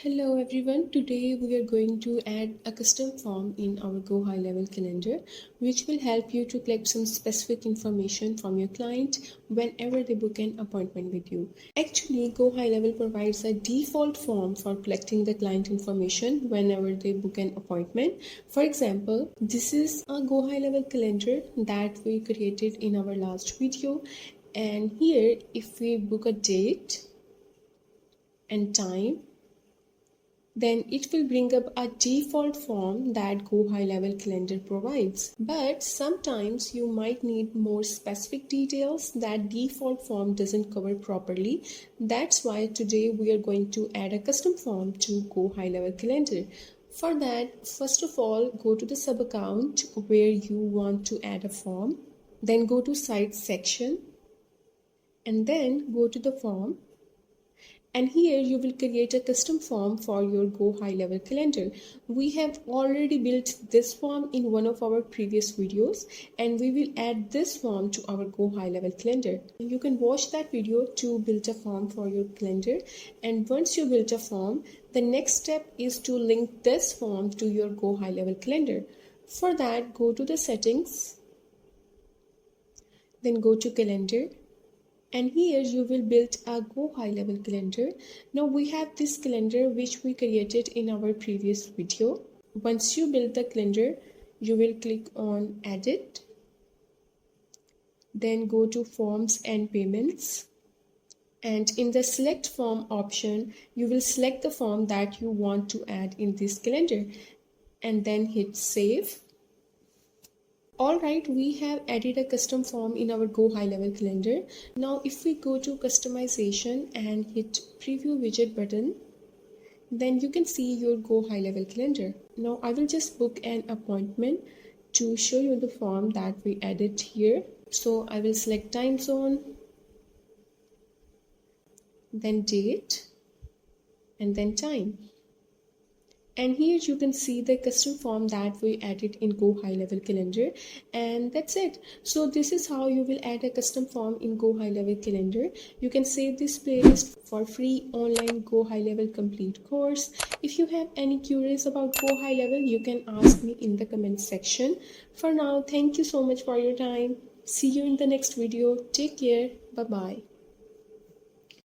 Hello everyone, today we are going to add a custom form in our GoHighLevel calendar which will help you to collect some specific information from your client whenever they book an appointment with you. Actually, GoHighLevel provides a default form for collecting the client information whenever they book an appointment. For example, this is a GoHighLevel calendar that we created in our last video, and here if we book a date and time, then it will bring up a default form that GoHighLevel calendar provides. But sometimes you might need more specific details that default form doesn't cover properly. That's why today we are going to add a custom form to GoHighLevel calendar. For that, first of all, go to the sub account where you want to add a form. Then go to site section and then go to the form. And here you will create a custom form for your GoHighLevel calendar. We have already built this form in one of our previous videos, and we will add this form to our GoHighLevel calendar. You can watch that video to build a form for your calendar. And once you build a form, the next step is to link this form to your GoHighLevel calendar. For that, go to the settings, then go to calendar. And here you will build a GoHighLevel calendar. Now we have this calendar which we created in our previous video. Once you build the calendar, you will click on edit. Then go to forms and payments. And in the select form option, you will select the form that you want to add in this calendar. And then hit save. Alright, we have added a custom form in our GoHighLevel calendar. Now if we go to customization and hit preview widget button, then you can see your GoHighLevel calendar. Now I will just book an appointment to show you the form that we added here. So I will select time zone, then date, and then time. And here you can see the custom form that we added in GoHighLevel calendar, and that's it. So this is how you will add a custom form in GoHighLevel calendar. You can save this playlist for free online GoHighLevel complete course. If you have any queries about GoHighLevel, you can ask me in the comment section. For now, thank you so much for your time. See you in the next video. Take care. Bye bye.